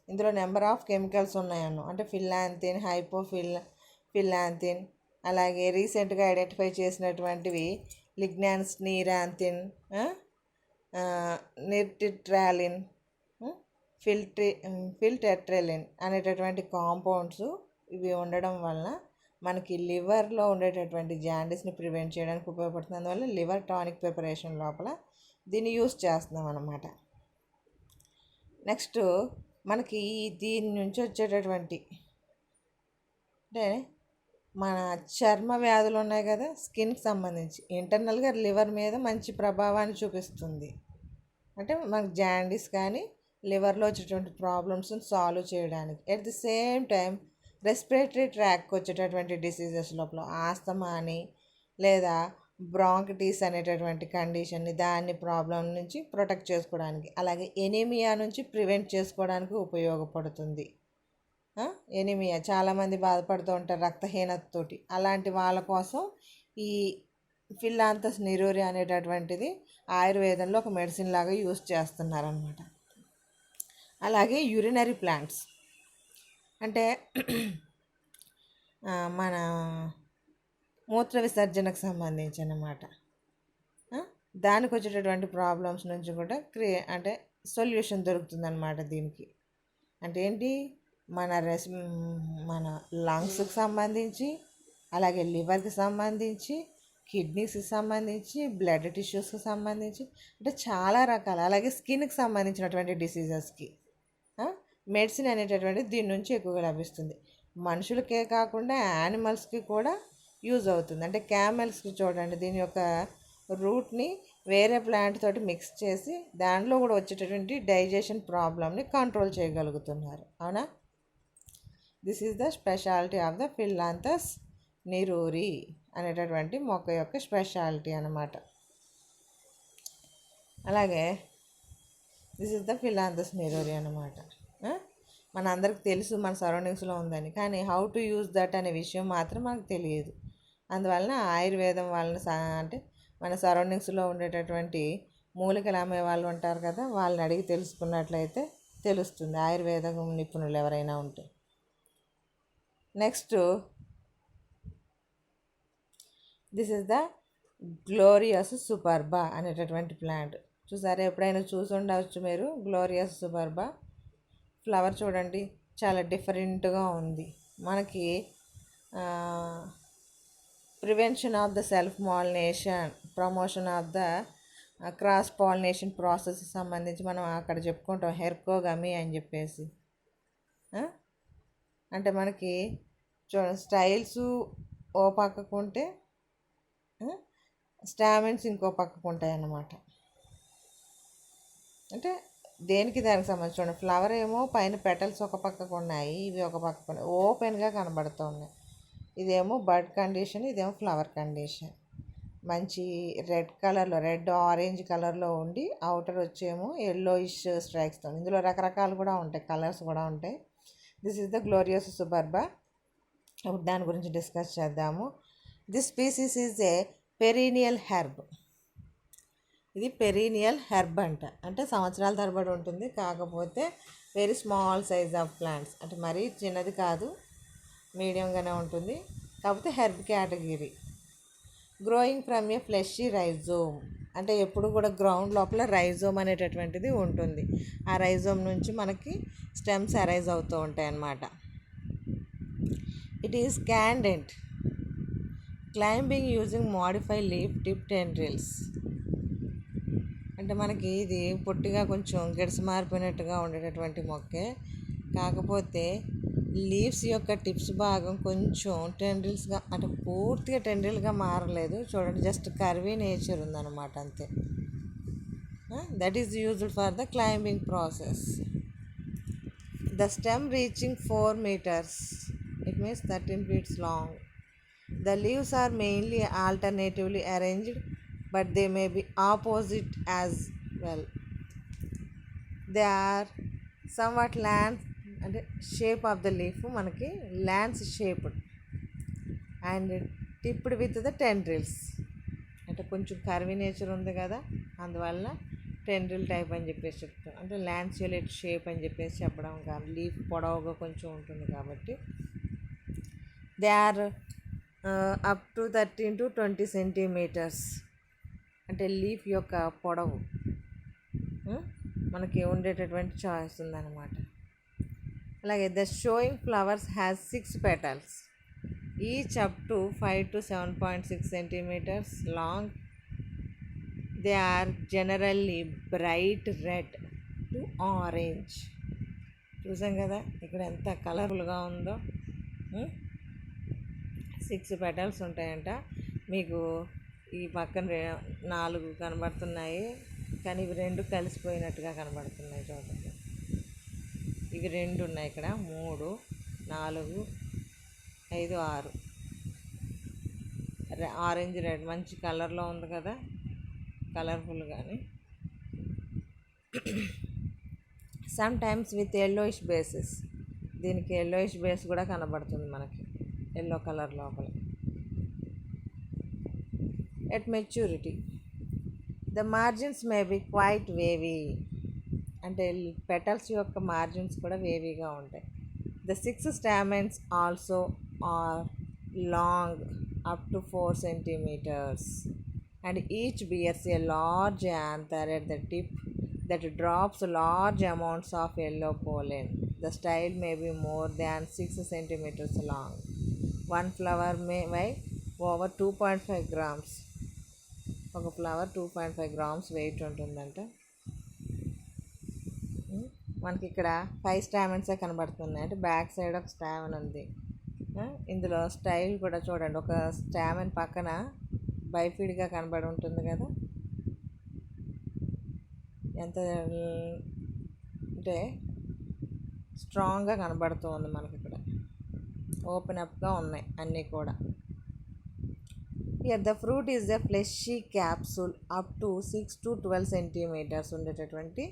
ఇందులో నెంబర్ ఆఫ్ కెమికల్స్ ఉన్నాయన్న అంటే ఫిలాంథిన్, ఫిలాంథిన్ అలాగే రీసెంట్గా ఐడెంటిఫై చేసినటువంటివి లిగ్నాన్స్ నీరాంథిన్, నిర్టిట్రాలిన్, ఫిల్టెట్రెలిన్ అనేటటువంటి కాంపౌండ్స్ ఇవి ఉండడం వలన మనకి లివర్లో ఉండేటటువంటి జాండీస్ని ప్రివెంట్ చేయడానికి ఉపయోగపడుతుంది. అందువల్ల లివర్ టానిక్ ప్రిపరేషన్ లోపల దీన్ని యూస్ చేస్తున్నాం అన్నమాట. నెక్స్ట్ మనకి దీని నుంచి వచ్చేటటువంటి అంటే మన చర్మ వ్యాధులు ఉన్నాయి కదా, స్కిన్కి సంబంధించి ఇంటర్నల్గా లివర్ మీద మంచి ప్రభావాన్ని చూపిస్తుంది. అంటే మనకు జాండీస్ కానీ లివర్లో వచ్చేటువంటి ప్రాబ్లమ్స్ని సాల్వ్ చేయడానికి. At the same time respiratory ట్రాక్కి వచ్చేటటువంటి డిసీజెస్ లోపల ఆస్తమా అని లేదా బ్రాంకిటిస్ అనేటటువంటి కండిషన్ని దాన్ని ప్రాబ్లం నుంచి ప్రొటెక్ట్ చేసుకోవడానికి, అలాగే ఎనీమియా నుంచి ప్రివెంట్ చేసుకోవడానికి ఉపయోగపడుతుంది. ఎనీమియా చాలామంది బాధపడుతూ ఉంటారు రక్తహీనతతోటి. అలాంటి వాళ్ళ కోసం ఈ ఫిలాంథస్ నిరూరి అనేటటువంటిది ఆయుర్వేదంలో ఒక మెడిసిన్ లాగా యూస్ చేస్తున్నారనమాట. అలాగే యూరినరీ ప్లాంట్స్ అంటే మన మూత్ర విసర్జనకు సంబంధించి అన్నమాట. దానికి వచ్చేటటువంటి ప్రాబ్లమ్స్ నుంచి కూడా అంటే సొల్యూషన్ దొరుకుతుందన్నమాట దీనికి. అంటే ఏంటి, మన లంగ్స్కి సంబంధించి అలాగే లివర్కి సంబంధించి కిడ్నీస్కి సంబంధించి బ్లడ్ టిష్యూస్కి సంబంధించి అంటే చాలా రకాల, అలాగే స్కిన్కి సంబంధించినటువంటి డిసీజెస్కి మెడిసిన్ అనేటటువంటిది దీని నుంచి ఎక్కువగా లభిస్తుంది. మనుషులకే కాకుండా యానిమల్స్కి కూడా యూజ్ అవుతుంది. అంటే క్యామెల్స్కి చూడండి దీని యొక్క రూట్ని వేరే ప్లాంట్ తోటి మిక్స్ చేసి దానిలో కూడా వచ్చేటటువంటి డైజెషన్ ప్రాబ్లమ్ని కంట్రోల్ చేయగలుగుతున్నారు. అవునా? This is the speciality of the Phyllanthus niruri అనేటటువంటి మొక్క యొక్క స్పెషాలిటీ అన్నమాట. అలాగే this is the Phyllanthus niruri అన్నమాట. మన అందరికి తెలుసు మన సరౌండింగ్స్లో ఉందని, కానీ హౌ టు యూజ్ దట్ అనే విషయం మాత్రం మనకు తెలియదు. అందువలన ఆయుర్వేదం వాళ్ళని అంటే మన సరౌండింగ్స్లో ఉండేటటువంటి మూలికలు అమ్మే వాళ్ళు ఉంటారు కదా, వాళ్ళని అడిగి తెలుసుకున్నట్లయితే తెలుస్తుంది ఆయుర్వేద నిపుణులు ఎవరైనా ఉంటే. Next this is the Gloriosa superba అనేటటువంటి ప్లాంట్. చూసారా, ఎప్పుడైనా చూసి ఉండవచ్చు మీరు గ్లోరియస్ సూపర్బా. ఫ్లవర్ చూడండి, చాలా డిఫరెంట్గా ఉంది. మనకి prevention of the self pollination, promotion of the cross pollination process సంబంధించి మనం అక్కడ చెప్పుకుంటాం హెర్కోగమి అని చెప్పేసి. అంటే మనకి స్టైల్స్ ఓ పక్కకు ఉంటే స్టామిన్స్ ఇంకో పక్కకు ఉంటాయి అన్నమాట. అంటే దేనికి దానికి సంబంధించి చూడండి, ఫ్లవర్ ఏమో పైన పెటల్స్ ఒక పక్కకు ఉన్నాయి, ఇవి ఒక పక్కకు ఉన్నాయి, ఓపెన్గా కనబడుతున్నాయి. ఇదేమో బడ్ కండిషన్, ఇదేమో ఫ్లవర్ కండిషన్. మంచి రెడ్ కలర్లో, రెడ్ ఆరెంజ్ కలర్లో ఉండి అవుటర్ వచ్చేమో ఎల్లోయిష్ స్ట్రైక్స్తో. ఇందులో రకరకాలు కూడా ఉంటాయి, కలర్స్ కూడా ఉంటాయి. This is the Gloriosa superba. ఇప్పుడు దాని గురించి డిస్కస్ చేద్దాము. This species is a perennial herb. ఇది పెరీనియల్ హెర్బ్ అంటే సంవత్సరాల తరబడి ఉంటుంది, కాకపోతే very small size of plants. అంటే మరీ చిన్నది కాదు, మీడియంగానే ఉంటుంది, కాకపోతే herb category. Growing from a fleshy rhizome. అంటే ఎప్పుడు కూడా గ్రౌండ్ లోపల రైజోమ్ అనేటటువంటిది ఉంటుంది. ఆ రైజోమ్ నుంచి మనకి స్టెమ్స్ అరైజ్ అవుతూ ఉంటాయి అన్నమాట. It is scandent, climbing using modify leaf tip tendrils. అంటే మనకి ఇది పొట్టిగా కొంచెం గిడస మారిపోయినట్టుగా ఉండేటటువంటి మొక్కే, కాకపోతే లీవ్స్ యొక్క టిప్స్ భాగం కొంచెం టెండ్రిల్స్గా, అంటే పూర్తిగా టెండ్రిల్గా మారలేదు చూడండి, జస్ట్ కర్వీ నేచర్ ఉందన్నమాట అంతే. That is used for the climbing process. The stem reaching 4 meters, it means 13 feet long. The leaves are mainly alternatively arranged, but they may be opposite as well. They are somewhat lance, అంటే shape of the leaf మనకి lance shaped and tipped with the tendrils. అంటే కొంచెం curvy nature ఉంది కదా, అందువల్ల tendril type అని చెప్పేసి చెప్తాం. అంటే ల్యాన్సియోలెట్ షేప్ అని చెప్పేసి చెప్పడం కాదు, లీఫ్ పొడవుగా కొంచెం ఉంటుంది కాబట్టి. They are up to 13 to 20 centimeters. అంటే లీఫ్ యొక్క పొడవు మనకి ఉండేటటువంటి చాయిస్ ఉందన్నమాట. అలాగే the showing flowers has 6 petals, each up to 5 to 7.6 centimeters long. They are generally bright red to orange. చూసాం కదా ఇక్కడ ఎంత కలర్ఫుల్గా ఉందో. 6 petals ఉంటాయంట. మీకు ఈ పక్కన 4 కనబడుతున్నాయి, కానీ ఇవి 2 కలిసిపోయినట్టుగా కనబడుతున్నాయి చూడండి. ఇవి 2 ఉన్నాయి ఇక్కడ, 3, 4, 5, 6. ఆరెంజ్ రెడ్ మంచి కలర్లో ఉంది కదా, కలర్ఫుల్ కానీ. Sometimes with yellowish bases. దీనికి ఎల్లోయిష్ బేస్ కూడా కనబడుతుంది మనకి, ఎల్లో కలర్ లోపల. At maturity the margins may be quite wavy. అంటే పెటల్స్ యొక్క మార్జిన్స్ కూడా వేవీగా ఉంటాయి. The 6 stamens also are long up to 4 centimeters and each bears a large anther at the tip that drops large amounts of yellow pollen. The style may be more than 6 centimeters long. One flower may weigh over 2.5 grams. ఒక flower 2.5 grams wait ఉంటుందంట. మనకి ఇక్కడ 5 stamens కనబడుతున్నాయి. అంటే back side ఒక స్టామెన్ ఉంది. ఇందులో style కూడా చూడండి, ఒక స్టామెన్ పక్కన బైఫీడ్గా కనబడి ఉంటుంది కదా, ఎంత అంటే స్ట్రాంగ్గా కనబడుతూ ఉంది మనకి ఇక్కడ. ఓపెన్ అప్గా ఉన్నాయి అన్నీ కూడా. Here the fruit is the fleshy capsule up to 6 to 12 centimeters ఉండేటటువంటి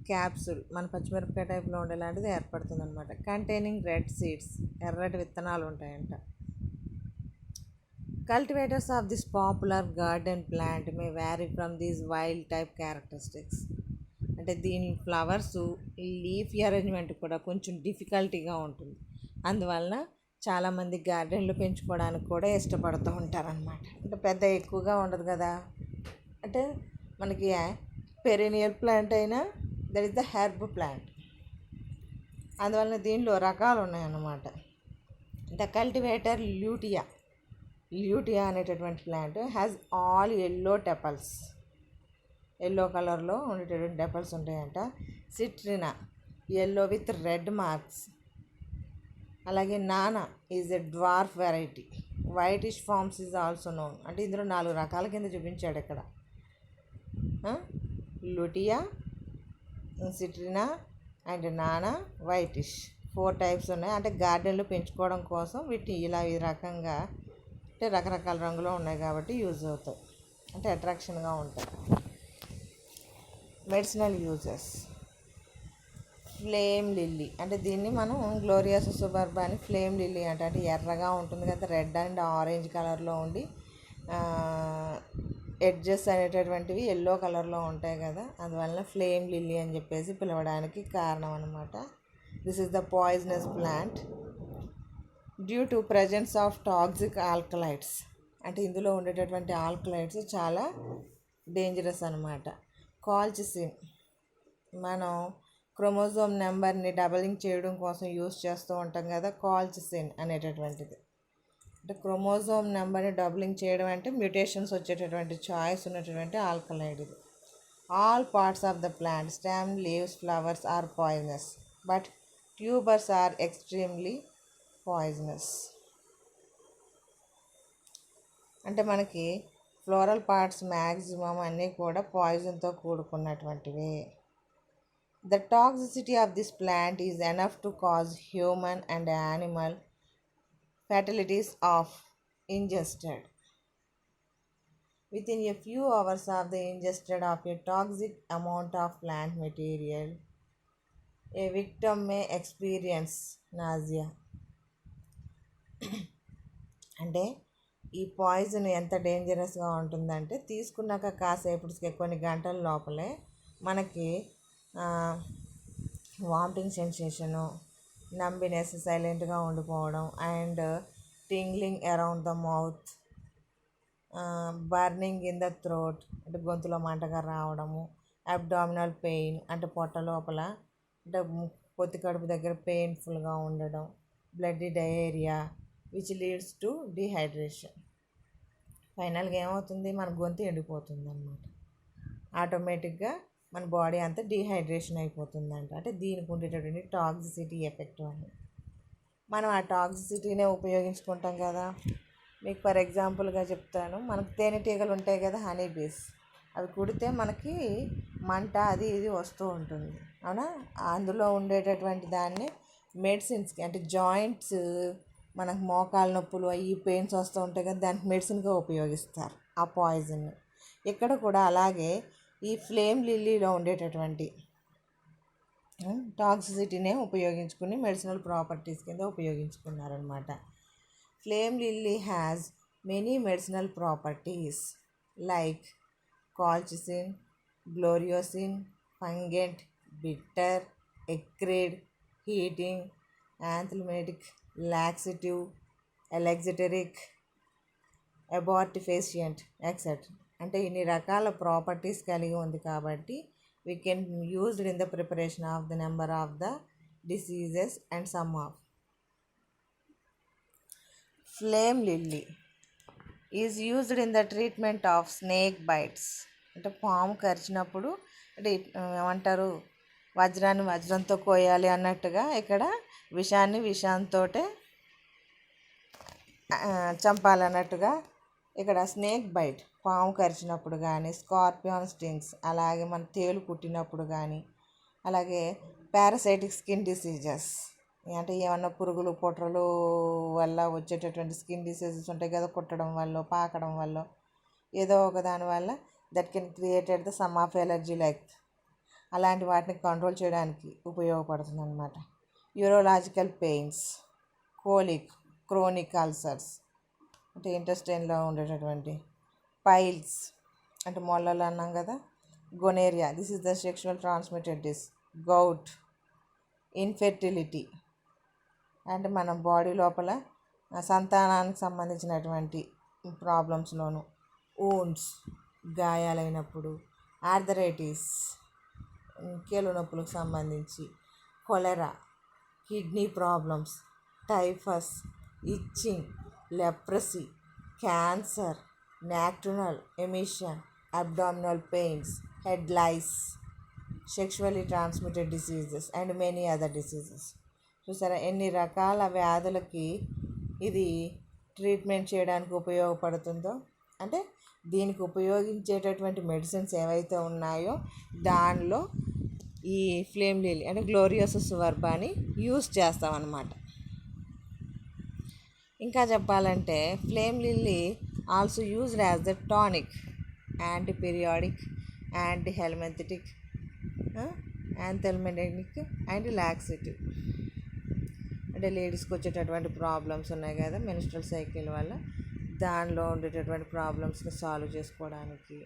క్యాప్సూల్, మన పచ్చిమిరపకాయ టైప్లో ఉండేలాంటిది ఏర్పడుతుంది అనమాట. కంటైనింగ్ రెడ్ సీడ్స్, ఎర్రటి విత్తనాలు ఉంటాయంట. Cultivators of this popular garden plant may vary from these wild type characteristics. అంటే దీని ఫ్లవర్స్ లీఫ్ అరేంజ్మెంట్ కూడా కొంచెం డిఫికల్టీగా ఉంటుంది, అందువలన చాలామంది గార్డెన్లో పెంచుకోవడానికి కూడా ఇష్టపడుతూ ఉంటారనమాట. అంటే పెద్ద ఎక్కువగా ఉండదు కదా, అంటే మనకి పెరీనియల్ ప్లాంట్ అయినా that is the herb plant. అందువలన దీనిలో రకాలు ఉన్నాయన్నమాట. ద కల్టివేటర్ ల్యూటియా అనేటటువంటి plant has all yellow tepals, yellow కలర్లో ఉండేటటువంటి టెపల్స్ ఉంటాయంట. Citrina yellow with red marks. అలాగే nana is a dwarf variety. Whitish forms is also known. అంటే ఇందులో 4 రకాల కింద చూపించాడు ఇక్కడ. Lutea, citrina and nana, whitish 4 types ఉన్నాయి. అంటే గార్డెన్లో పెంచుకోవడం కోసం వీటిని ఇలా ఈ రకంగా, అంటే రకరకాల రంగులో ఉన్నాయి కాబట్టి యూజ్ అవుతాయి, అంటే అట్రాక్షన్గా ఉంటాయి. Medicinal uses. ఫ్లేమ్ లిల్లీ, అంటే దీన్ని మనం గ్లోరియాస్ సుబర్బా అని ఫ్లేమ్ లిల్లీ అంటే ఎర్రగా ఉంటుంది కదా, రెడ్ అండ్ ఆరెంజ్ కలర్లో ఉండి ఎడ్జెస్ అనేటటువంటివి ఎల్లో కలర్లో ఉంటాయి కదా, అందువల్ల ఫ్లేమ్ లిల్లీ అని చెప్పేసి పిలవడానికి కారణం అనమాట. This is the poisonous plant due to presence of toxic alkaloids. అంటే ఇందులో ఉండేటటువంటి ఆల్కలైడ్స్ చాలా డేంజరస్ అనమాట. కాల్చిసిన్, మనం క్రోమోజోమ్ నెంబర్ని డబలింగ్ చేయడం కోసం యూస్ చేస్తూ ఉంటాం కదా, కాల్చిసిన్ అనేటటువంటిది. అంటే క్రోమోజోమ్ నెంబర్ని డబలింగ్ చేయడం అంటే మ్యూటేషన్స్ వచ్చేటటువంటి చాయిస్ ఉన్నటువంటి ఆల్కలైడ్ ఇది. All parts of the plant, stem, leaves, flowers are poisonous but tubers are extremely poisonous. అంటే మనకి ఫ్లోరల్ పార్ట్స్ మ్యాక్సిమం అన్నీ కూడా పాయిజన్తో కూడుకున్నటువంటివి. The toxicity of this plant is enough to cause human and animal fatalities of ingested. Within a few hours of the ingestion of a toxic amount of plant material, a victim may experience nausea. అంటే ఈ poison ఎంత డేంజరస్గా ఉంటుందంటే తీసుకున్నాక కాసేపటికి కొన్ని గంటల లోపలే మనకి వామిటింగ్ సెన్సేషను, నంబినెస్, సైలెంట్గా ఉండిపోవడం and tingling around the mouth, burning in the throat అంటే గొంతులో మంటగా రావడము, అబ్డామినల్ పెయిన్ అంటే పొట్ట లోపల అంటే పొత్తి కడుపు దగ్గర పెయిన్ఫుల్గా ఉండడం, bloody diarrhoea which leads to dehydration. ఫైనల్గా ఏమవుతుంది, మన గొంతు ఎండిపోతుంది అన్నమాట. ఆటోమేటిక్గా మన బాడీ అంతా డీహైడ్రేషన్ అయిపోతుందంట. అంటే దీనికి ఉండేటటువంటి టాక్సిసిటీ ఎఫెక్ట్ అని మనం ఆ టాక్సిసిటీనే ఉపయోగించుకుంటాం కదా. మీకు ఫర్ ఎగ్జాంపుల్గా చెప్తాను, మనకు తేనెటీగలు ఉంటాయి కదా, హనీ బీస్, అవి కుడితే మనకి మంట అది ఇది వస్తూ ఉంటుంది అవునా. అందులో ఉండేటటువంటి దాన్ని మెడిసిన్స్కి, అంటే జాయింట్స్, మనకు మోకాలు నొప్పులు ఈ పెయిన్స్ వస్తూ ఉంటాయి కదా, దానికి మెడిసిన్గా ఉపయోగిస్తారు ఆ పాయిజన్. ఇక్కడ కూడా అలాగే ఈ ఫ్లేమ్ లిల్లీలో ఉండేటటువంటి టాక్సిసిటీనే ఉపయోగించుకుని మెడిసినల్ ప్రాపర్టీస్ కింద ఉపయోగించుకున్నారనమాట. Flame lily has many medicinal properties like colchicine, gloriosine, pungent, bitter, acrid, heating, anthelmintic, laxative, alexiteric, abortifacient etcetera. అంటే ఇన్ని రకాల ప్రాపర్టీస్ కలిగి ఉంది కాబట్టి we can used in the preparation of the number of the diseases and some of. Flame lily is used in the treatment of snake bites. అంటే పాము కరిచినప్పుడు అంటే ఏమంటారు, వజ్రాన్ని వజ్రంతో కోయాలి అన్నట్టుగా ఇక్కడ విషాన్ని విషంతో చంపాలన్నట్టుగా ఇక్కడ స్నేక్ బైట్, పాము కరిచినప్పుడు కానీ, స్కార్పియాన్ స్టింగ్స్, అలాగే మన తేలు కుట్టినప్పుడు కానీ, అలాగే పారాసైటిక్ స్కిన్ డిసీజెస్ అంటే ఏమన్నా పురుగులు పొట్రలు వల్ల వచ్చేటటువంటి స్కిన్ డిసీజెస్ ఉంటాయి కదా, కుట్టడం వల్ల, పాకడం వల్ల, ఏదో ఒక దాని వల్ల that can created the some of allergy like, అలాంటి వాటిని కంట్రోల్ చేయడానికి ఉపయోగపడుతుంది అన్నమాట. Urological pains, colic, chronic ulcers అంటే ఇంటెస్టైన్లో ఉండేటటువంటి, పైల్స్ అంటే మొల్లలు అన్నాం కదా, gonorrhoea this is the sexual transmitted disease, gout, infertility అంటే మన బాడీ లోపల సంతానానికి సంబంధించినటువంటి ప్రాబ్లమ్స్లోను, ఊండ్స్ గాయాలైనప్పుడు, ఆర్థరైటిస్ కీళ్ళ నొప్పులకు సంబంధించి, cholera, kidney problems, typhus, itching, leprosy, cancer, nocturnal emission, abdominal pains, head lice, sexually transmitted diseases and many other diseases. చూసారా ఎన్ని రకాల వ్యాధులకి ఇది ట్రీట్మెంట్ చేయడానికి ఉపయోగపడుతుందో. అంటే దీనికి ఉపయోగించేటటువంటి మెడిసిన్స్ ఏవైతే ఉన్నాయో దానిలో ఈ ఫ్లేమ్ లిల్లీ అంటే గ్లోరియోసస్ వర్బాని యూస్ చేస్తామన్నమాట. ఇంకా చెప్పాలంటే flame lily also used as the tonic, anti periodic, anti helminthic, anthelmintic and laxative. అంటే లేడీస్కి వచ్చేటటువంటి ప్రాబ్లమ్స్ ఉన్నాయి కదా మెన్స్ట్రల్ సైకిల్ వల్ల, దానిలో ఉండేటటువంటి ప్రాబ్లమ్స్ని సాల్వ్ చేసుకోవడానికి,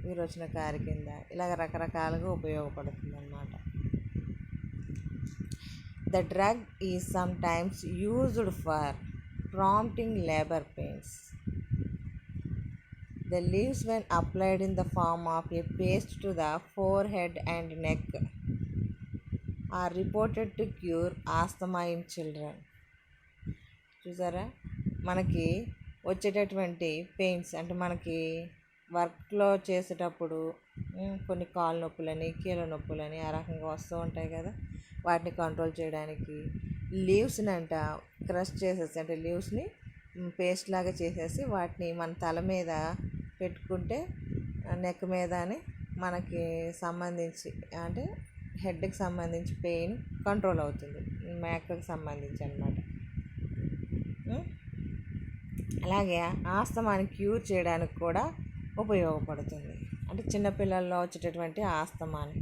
విరోచనకారి కింద ఇలాగ రకరకాలుగా ఉపయోగపడుతుంది అన్నమాట. The drug is some times used for prompting labour pains. The leaves when applied in the form of a paste to the forehead and neck are reported to cure asthma in children. చూసారా మనకి వచ్చేటటువంటి pains అంటే మనకి వర్క్లో చేసేటప్పుడు కొన్ని కాళ్ళ నొప్పులని, కీళ్ళ నొప్పులని ఆ రకంగా వస్తూ ఉంటాయి కదా, వాటిని కంట్రోల్ చేయడానికి లీవ్స్ని అంట క్రష్ చేసేసి అంటే లీవ్స్ని పేస్ట్ లాగా చేసేసి వాటిని మన తల మీద పెట్టుకుంటే నెక్ మీదనే మనకి సంబంధించి అంటే హెడ్కి సంబంధించి పెయిన్ కంట్రోల్ అవుతుంది, మేకకి సంబంధించి అన్నమాట. అలాగే ఆస్తమాని క్యూర్ చేయడానికి కూడా ఉపయోగపడుతుంది, అంటే చిన్నపిల్లల్లో వచ్చేటటువంటి ఆస్తమాని.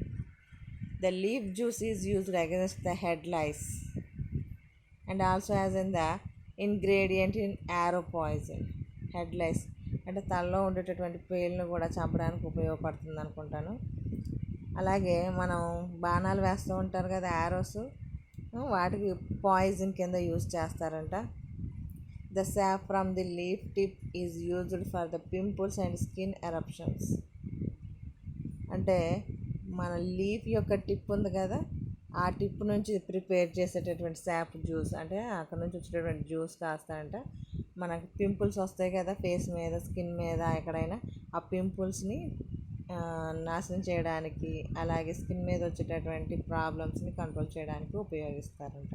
The leaf juice is used against the head lice and also as in the ingredient in arrow poison. Head lice అంటే తలలో ఉండేటటువంటి పేలును కూడా చంపడానికి ఉపయోగపడుతుంది అనుకుంటాను. అలాగే మనం బాణాలు వేస్తూ ఉంటారు కదా యారోస్, వాటికి పాయిజన్ కింద యూజ్ చేస్తారంట. The sap from the leaf tip is used for the pimples and skin eruptions. అంటే మన లీఫ్ యొక్క టిప్ ఉంది కదా, ఆ టిప్ నుంచి ప్రిపేర్ చేసేటటువంటి సాప్ జ్యూస్ అంటే అక్కడ నుంచి వచ్చేటటువంటి జ్యూస్ కాస్త అంటే మనకు పింపుల్స్ వస్తాయి కదా ఫేస్ మీద, స్కిన్ మీద ఎక్కడైనా, ఆ పింపుల్స్ని నాశనం చేయడానికి అలాగే స్కిన్ మీద వచ్చేటటువంటి ప్రాబ్లమ్స్ని కంట్రోల్ చేయడానికి ఉపయోగిస్తారంట.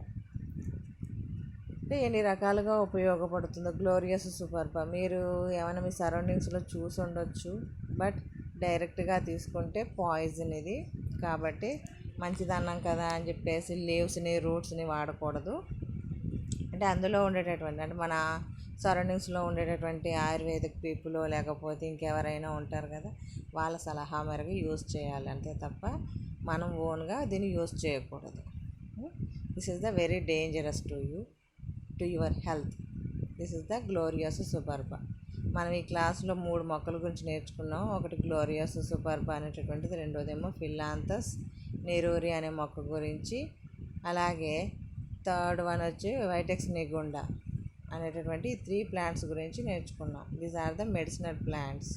అంటే ఎన్ని రకాలుగా ఉపయోగపడుతుందో గ్లోరియస్ సూపర్బా మీరు ఏమైనా మీ సరౌండింగ్స్లో చూసి ఉండొచ్చు, బట్ డైరెక్ట్గా తీసుకుంటే పాయిజన్ ఇది, కాబట్టి మంచిదన్నాం కదా అని చెప్పేసి లీవ్స్ని రూట్స్ని వాడకూడదు. అంటే అందులో ఉండేటటువంటి అంటే మన సరౌండింగ్స్లో ఉండేటటువంటి ఆయుర్వేదిక్ పీపుల్ లేకపోతే ఇంకెవరైనా ఉంటారు కదా, వాళ్ళ సలహా మేరకు యూజ్ చేయాలి అంతే తప్ప మనం ఓన్గా దీన్ని యూజ్ చేయకూడదు. This is the very dangerous to your health. This is the Gloriosa superba. మనం ఈ క్లాస్లో 3 మొక్కల గురించి నేర్చుకున్నాం. ఒకటి గ్లోరియోస్ సూపర్బా అనేటటువంటిది, రెండోదేమో ఫిలాంథస్ నెరూరి అనే మొక్క గురించి, అలాగే థర్డ్ వన్ వచ్చి వైటెక్స్ నిగుండా అనేటటువంటి 3 ప్లాంట్స్ గురించి నేర్చుకున్నాం. These are the medicinal plants.